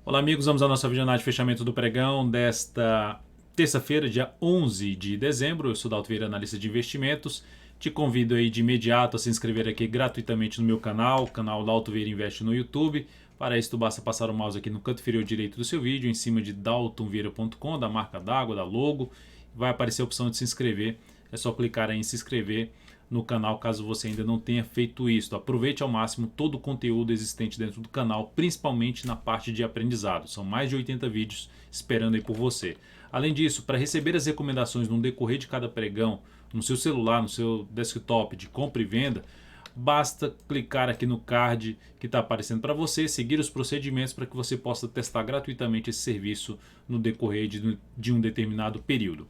Olá amigos, vamos à nossa videoanálise de fechamento do pregão desta terça-feira, dia 11 de dezembro. Eu sou Dalto Vieira, analista de investimentos. Te convido aí de imediato a se inscrever aqui gratuitamente no meu canal Dalto Vieira Investe no YouTube. Para isso, basta passar o mouse aqui no canto inferior direito do seu vídeo, em cima de daltonvieira.com, da marca d'água, da logo. Vai aparecer a opção de se inscrever. É só clicar aí em se inscrever no canal caso você ainda não tenha feito isso. Aproveite ao máximo todo o conteúdo existente dentro do canal, principalmente na parte de aprendizado. São mais de 80 vídeos esperando aí por você. Além disso, para receber as recomendações no decorrer de cada pregão, no seu celular, no seu desktop de compra e venda, basta clicar aqui no card que está aparecendo para você, seguir os procedimentos para que você possa testar gratuitamente esse serviço no decorrer de um determinado período.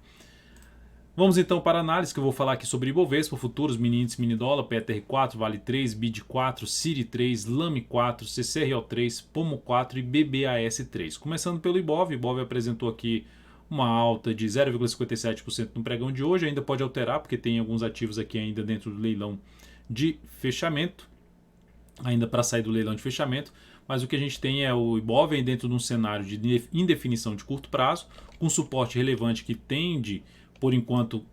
Vamos então para a análise, que eu vou falar aqui sobre Ibovespa, futuros, mini índice, mini dólar, PTR4, Vale 3, BID 4, CIRI 3, LAME 4, CCRO 3, POMO 4 e BBAS 3. Começando pelo Ibov, Ibov apresentou aqui uma alta de 0,57% no pregão de hoje, ainda pode alterar porque tem alguns ativos aqui ainda dentro do leilão de fechamento, ainda para sair do leilão de fechamento, mas o que a gente tem é o Ibov dentro de um cenário de indefinição de curto prazo, com suporte relevante que tende, por enquanto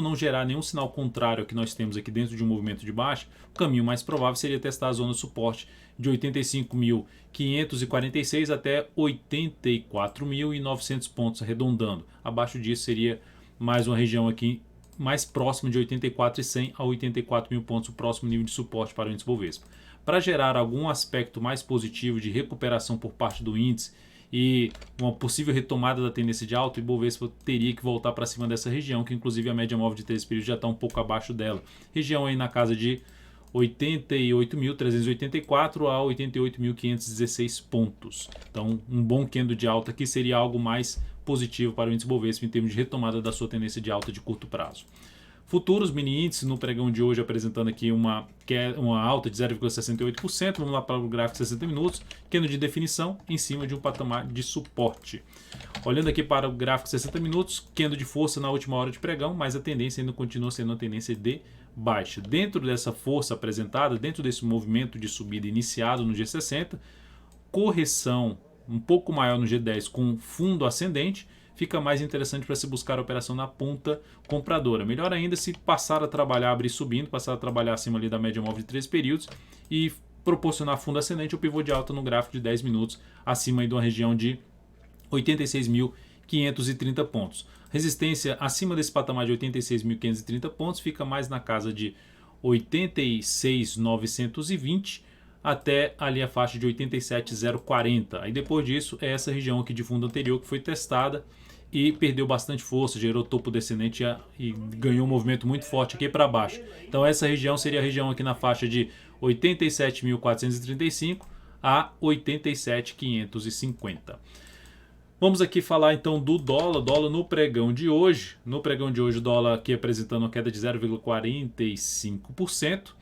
não gerar nenhum sinal contrário ao que nós temos aqui dentro de um movimento de baixa, o caminho mais provável seria testar a zona de suporte de 85.546 até 84.900 pontos, arredondando. Abaixo disso seria mais uma região aqui mais próxima de 84.100 a 84.000 pontos, o próximo nível de suporte para o índice Bovespa. Para gerar algum aspecto mais positivo de recuperação por parte do índice e uma possível retomada da tendência de alta, o Ibovespa teria que voltar para cima dessa região, que inclusive a média móvel de 3 períodos já está um pouco abaixo dela. Região aí na casa de 88.384 a 88.516 pontos. Então, um bom candle de alta aqui seria algo mais positivo para o índice Bovespa em termos de retomada da sua tendência de alta de curto prazo. Futuros, mini índice no pregão de hoje apresentando aqui uma alta de 0,68%. Vamos lá para o gráfico de 60 minutos, candle de definição em cima de um patamar de suporte. Olhando aqui para o gráfico de 60 minutos, candle de força na última hora de pregão, mas a tendência ainda continua sendo uma tendência de baixa. Dentro dessa força apresentada, dentro desse movimento de subida iniciado no G60, correção um pouco maior no G10 com fundo ascendente, fica mais interessante para se buscar a operação na ponta compradora. Melhor ainda se passar a trabalhar, abrir subindo, passar a trabalhar acima ali da média móvel de 3 períodos e proporcionar fundo ascendente ou pivô de alta no gráfico de 10 minutos, acima aí de uma região de 86.530 pontos. Resistência acima desse patamar de 86.530 pontos fica mais na casa de 86.920 até ali a faixa de 87.040. Aí depois disso é essa região aqui de fundo anterior que foi testada e perdeu bastante força, gerou topo descendente e ganhou um movimento muito forte aqui para baixo. Então essa região seria a região aqui na faixa de 87.435 a 87.550. Vamos aqui falar então do dólar. Dólar no pregão de hoje. No pregão de hoje o dólar aqui apresentando uma queda de 0,45%.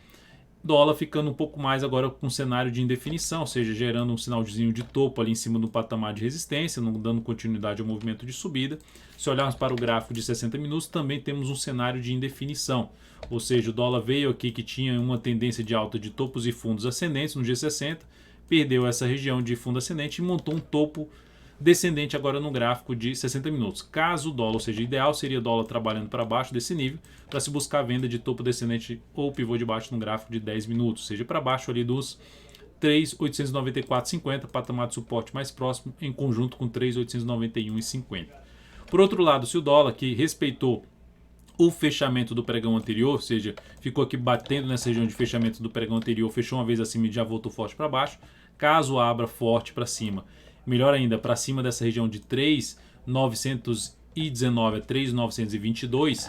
Dólar ficando um pouco mais agora com um cenário de indefinição, ou seja, gerando um sinalzinho de topo ali em cima do patamar de resistência, não dando continuidade ao movimento de subida. Se olharmos para o gráfico de 60 minutos, também temos um cenário de indefinição, ou seja, o dólar veio aqui que tinha uma tendência de alta de topos e fundos ascendentes no G60, perdeu essa região de fundo ascendente e montou um topo descendente agora no gráfico de 60 minutos. Caso o dólar seja ideal, seria o dólar trabalhando para baixo desse nível, para se buscar a venda de topo descendente ou pivô de baixo no gráfico de 10 minutos, seja para baixo ali dos 3.894,50, patamar de suporte mais próximo, em conjunto com 3.891,50. Por outro lado, se o dólar que respeitou o fechamento do pregão anterior, ou seja, ficou aqui batendo nessa região de fechamento do pregão anterior, fechou uma vez acima e já voltou forte para baixo, caso abra forte para cima, melhor ainda, para cima dessa região de 3.919 a 3.922,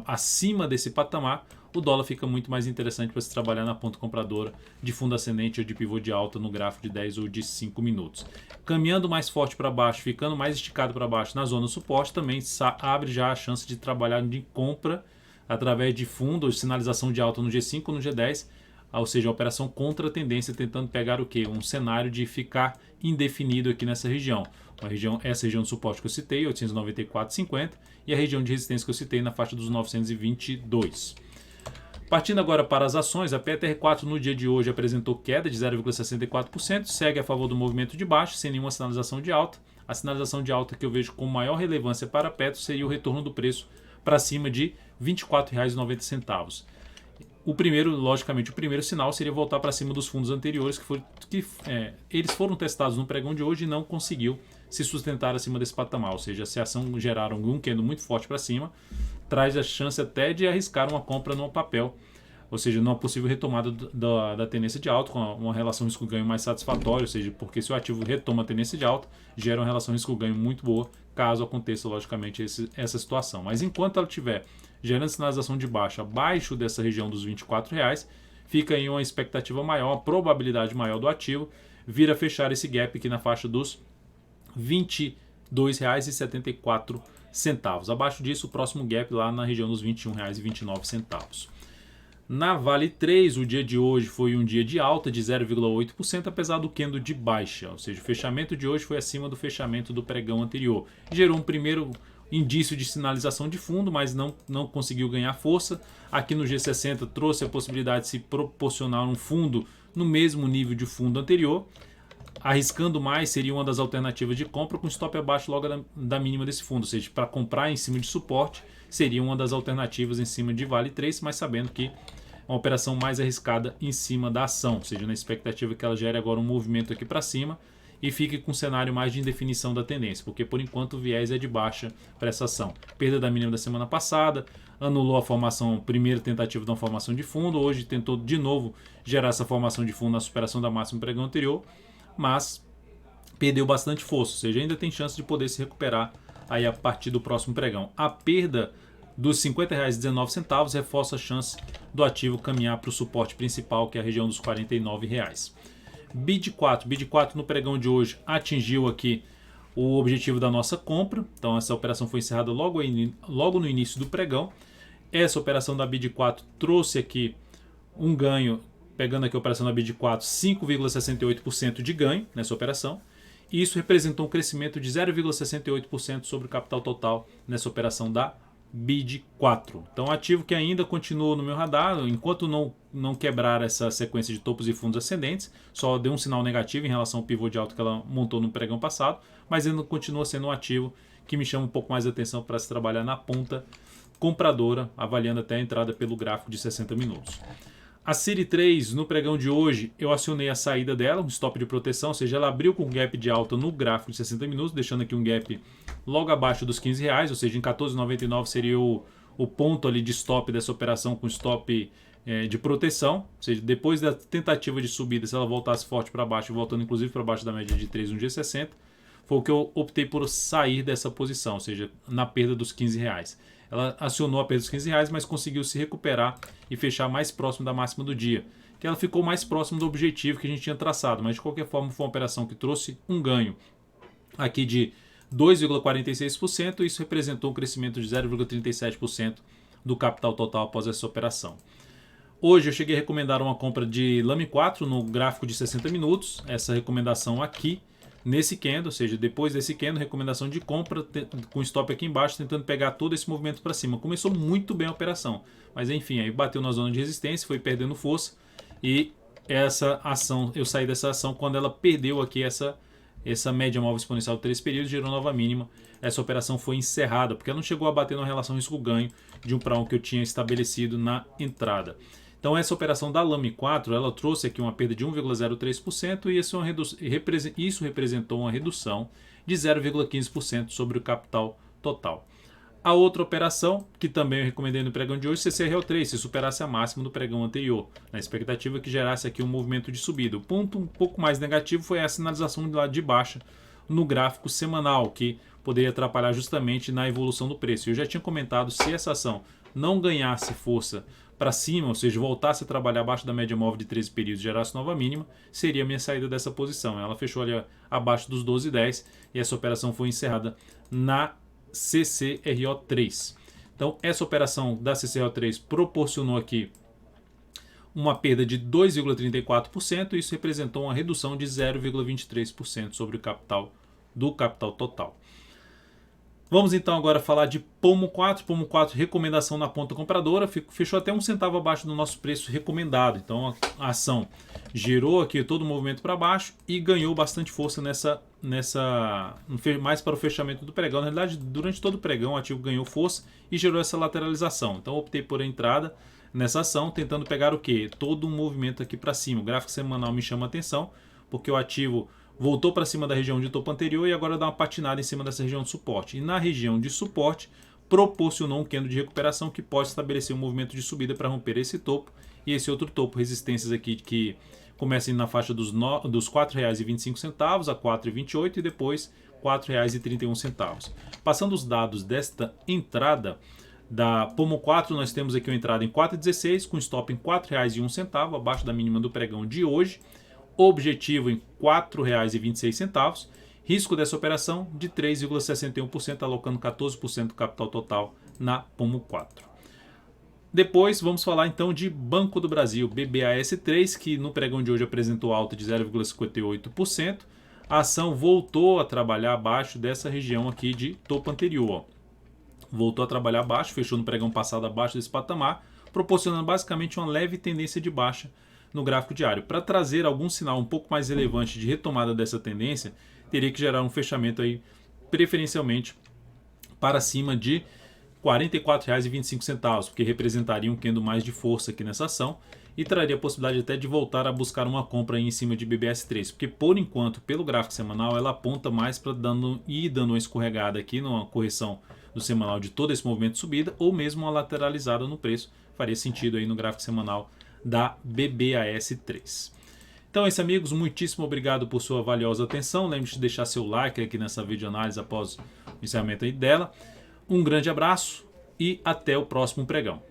acima desse patamar, o dólar fica muito mais interessante para se trabalhar na ponta compradora de fundo ascendente ou de pivô de alta no gráfico de 10 ou de 5 minutos. Caminhando mais forte para baixo, ficando mais esticado para baixo na zona de suporte, também abre já a chance de trabalhar de compra através de fundo ou de sinalização de alta no G5 ou no G10, ou seja, a operação contra a tendência, tentando pegar o quê? Um cenário de ficar indefinido aqui nessa região. Essa região de suporte que eu citei, 894,50, e a região de resistência que eu citei na faixa dos 922. Partindo agora para as ações, a PTR4 no dia de hoje apresentou queda de 0,64%, segue a favor do movimento de baixo, sem nenhuma sinalização de alta. A sinalização de alta que eu vejo com maior relevância para a Petro seria o retorno do preço para cima de R$ 24,90. O primeiro, logicamente, o primeiro sinal seria voltar para cima dos fundos anteriores, eles foram testados no pregão de hoje e não conseguiu se sustentar acima desse patamar, ou seja, se a ação gerar um candle muito forte para cima, traz a chance até de arriscar uma compra no papel, ou seja, numa possível retomada da tendência de alta, com uma relação risco-ganho mais satisfatória, ou seja, porque se o ativo retoma a tendência de alta, gera uma relação risco-ganho muito boa, caso aconteça, logicamente, essa situação. Mas enquanto ela estiver gerando sinalização de baixa abaixo dessa região dos R$ 24,00, fica em uma expectativa maior, uma probabilidade maior do ativo vir a fechar esse gap aqui na faixa dos R$ 22,74. Abaixo disso, o próximo gap lá na região dos R$ 21,29. Na Vale 3, o dia de hoje foi um dia de alta de 0,8%, apesar do candle de baixa, ou seja, o fechamento de hoje foi acima do fechamento do pregão anterior. Gerou um primeiro indício de sinalização de fundo, mas não conseguiu ganhar força. Aqui no G60 trouxe a possibilidade de se proporcionar um fundo no mesmo nível de fundo anterior. Arriscando mais seria uma das alternativas de compra com stop abaixo logo da mínima desse fundo, ou seja, para comprar em cima de suporte seria uma das alternativas em cima de Vale 3, mas sabendo que é uma operação mais arriscada em cima da ação, ou seja, na expectativa que ela gere agora um movimento aqui para cima e fique com um cenário mais de indefinição da tendência, porque por enquanto o viés é de baixa para essa ação. Perda da mínima da semana passada, anulou a primeira tentativa de uma formação de fundo, hoje tentou de novo gerar essa formação de fundo na superação da máxima do pregão anterior, mas perdeu bastante força, ou seja, ainda tem chance de poder se recuperar aí a partir do próximo pregão. A perda dos R$ 50,19 reforça a chance do ativo caminhar para o suporte principal, que é a região dos R$ 49,00. BID4 no pregão de hoje atingiu aqui o objetivo da nossa compra, então essa operação foi encerrada logo no início do pregão. Essa operação da BID4 trouxe aqui um ganho, pegando aqui a operação da BID4, 5,68% de ganho nessa operação. E isso representou um crescimento de 0,68% sobre o capital total nessa operação da BID4. Então, ativo que ainda continua no meu radar, enquanto não quebrar essa sequência de topos e fundos ascendentes, só deu um sinal negativo em relação ao pivô de alta que ela montou no pregão passado, mas ainda continua sendo um ativo que me chama um pouco mais de atenção para se trabalhar na ponta compradora, avaliando até a entrada pelo gráfico de 60 minutos. A Siri 3, no pregão de hoje, eu acionei a saída dela, um stop de proteção, ou seja, ela abriu com um gap de alta no gráfico de 60 minutos, deixando aqui um gap logo abaixo dos R$ 15,00, ou seja, em 14,99 seria o ponto ali de stop dessa operação com stop de proteção, ou seja, depois da tentativa de subida, se ela voltasse forte para baixo, voltando inclusive para baixo da média de 3 no G60, foi o que eu optei por sair dessa posição, ou seja, na perda dos R$ 15,00. Ela acionou a perda dos R$ 15,00, mas conseguiu se recuperar e fechar mais próximo da máxima do dia, que ela ficou mais próximo do objetivo que a gente tinha traçado, mas de qualquer forma foi uma operação que trouxe um ganho aqui de 2,46%, e isso representou um crescimento de 0,37% do capital total após essa operação. Hoje eu cheguei a recomendar uma compra de Lame 4 no gráfico de 60 minutos, essa recomendação aqui, nesse candle, ou seja, depois desse candle, recomendação de compra com stop aqui embaixo, tentando pegar todo esse movimento para cima. Começou muito bem a operação, mas enfim, aí bateu na zona de resistência, foi perdendo força, e essa ação, eu saí dessa ação quando ela perdeu aqui essa média móvel exponencial de 3 períodos, gerou nova mínima. Essa operação foi encerrada, porque ela não chegou a bater na relação risco-ganho de 1 para 1 que eu tinha estabelecido na entrada. Então essa operação da Lame 4, ela trouxe aqui uma perda de 1,03% e isso representou uma redução de 0,15% sobre o capital total. A outra operação, que também eu recomendei no pregão de hoje, CCRO3, se superasse a máxima do pregão anterior, na expectativa que gerasse aqui um movimento de subida. O ponto um pouco mais negativo foi a sinalização do lado de baixa no gráfico semanal, que poderia atrapalhar justamente na evolução do preço. Eu já tinha comentado, se essa ação não ganhasse força para cima, ou seja, voltasse a trabalhar abaixo da média móvel de 13 períodos e gerasse nova mínima, seria a minha saída dessa posição. Ela fechou ali abaixo dos 12,10 e essa operação foi encerrada na CCRO3. Então, essa operação da CCRO3 proporcionou aqui uma perda de 2,34% e isso representou uma redução de 0,23% sobre o capital total. Vamos então agora falar de Pomo 4. Pomo 4, recomendação na ponta compradora, fechou até 1 centavo abaixo do nosso preço recomendado. Então a ação gerou aqui todo o movimento para baixo e ganhou bastante força mais para o fechamento do pregão. Na realidade, durante todo o pregão, o ativo ganhou força e gerou essa lateralização. Então optei por a entrada nessa ação, tentando pegar o quê? Todo um movimento aqui para cima. O gráfico semanal me chama a atenção, porque o ativo voltou para cima da região de topo anterior e agora dá uma patinada em cima dessa região de suporte. E na região de suporte proporcionou um candle de recuperação que pode estabelecer um movimento de subida para romper esse topo e esse outro topo. Resistências aqui que começam na faixa dos R$ 4,25 a R$ 4,28 e depois R$ 4,31. Passando os dados desta entrada da Pomo 4, nós temos aqui uma entrada em 4,16 com stop em R$ 4,01, abaixo da mínima do pregão de hoje. Objetivo em R$ 4,26, risco dessa operação de 3,61%, alocando 14% do capital total na Pomo 4. Depois vamos falar então de Banco do Brasil, BBAS3, que no pregão de hoje apresentou alta de 0,58%. A ação voltou a trabalhar abaixo dessa região aqui de topo anterior. Voltou a trabalhar abaixo, fechou no pregão passado abaixo desse patamar, proporcionando basicamente uma leve tendência de baixa no gráfico diário. Para trazer algum sinal um pouco mais relevante de retomada dessa tendência, teria que gerar um fechamento aí preferencialmente para cima de R$ 44,25, porque representaria um candle mais de força aqui nessa ação e traria a possibilidade até de voltar a buscar uma compra aí em cima de BBS3, porque por enquanto, pelo gráfico semanal, ela aponta mais para dando uma escorregada aqui numa correção do semanal de todo esse movimento de subida, ou mesmo uma lateralizada no preço. Faria sentido aí no gráfico semanal da BBAS3. Então é isso, amigos, muitíssimo obrigado por sua valiosa atenção. Lembre-se de deixar seu like aqui nessa videoanálise após o encerramento aí dela. Um grande abraço e até o próximo pregão.